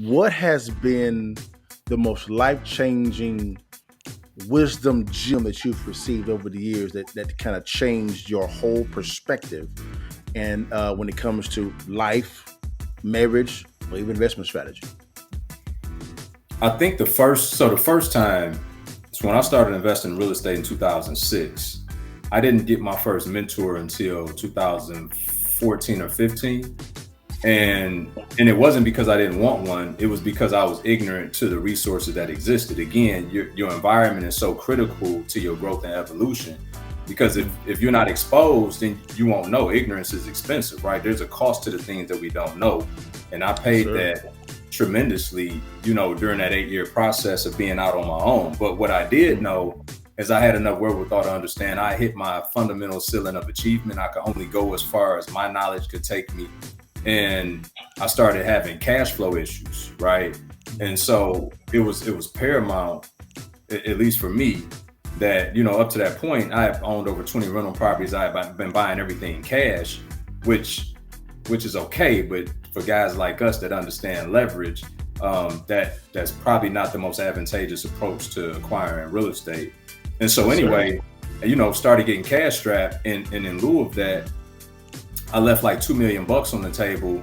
what has been the most life-changing wisdom gem that you've received over the years that kind of changed your whole perspective and when it comes to life, marriage, or even investment strategy? I think the first time is when I started investing in real estate in 2006. I didn't get my first mentor until 2014 or 15. And it wasn't because I didn't want one. It was because I was ignorant to the resources that existed. Again, your environment is so critical to your growth and evolution, because if you're not exposed, then you won't know. Ignorance is expensive, right? There's a cost to the things that we don't know. And I paid that tremendously, during that 8-year process of being out on my own. But what I did know is I had enough wherewithal to understand I hit my fundamental ceiling of achievement. I could only go as far as my knowledge could take me. And I started having cash flow issues, right? And so it was paramount, at least for me, that, up to that point, I have owned over 20 rental properties. I've been buying everything cash, which is okay. But for guys like us that understand leverage, that's probably not the most advantageous approach to acquiring real estate. And so anyway, started getting cash strapped. And in lieu of that, I left like $2 million on the table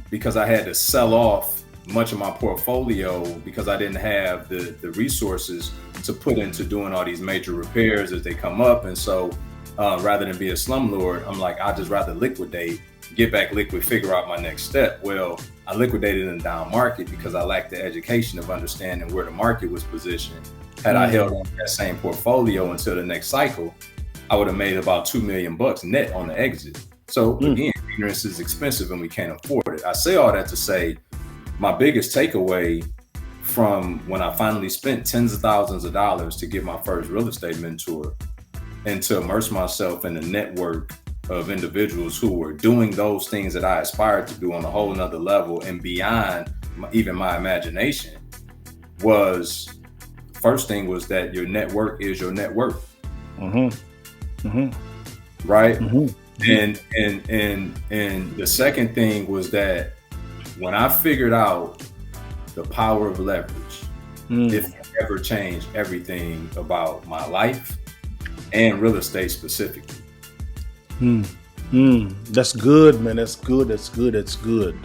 because I had to sell off much of my portfolio because I didn't have the resources to put into doing all these major repairs as they come up. And so rather than be a slumlord, I'm like, I'd just rather liquidate, get back liquid, figure out my next step. Well, I liquidated in the down market because I lacked the education of understanding where the market was positioned. Had I held on to that same portfolio until the next cycle, I would have made about $2 million net on the exit. So again, ignorance is expensive and we can't afford it. I say all that to say my biggest takeaway from when I finally spent tens of thousands of dollars to get my first real estate mentor and to immerse myself in a network of individuals who were doing those things that I aspired to do on a whole nother level and beyond even my imagination was, first thing was that your network is your net worth. Right. And the second thing was that when I figured out the power of leverage, it ever changed everything about my life and real estate specifically. That's good, man. That's good.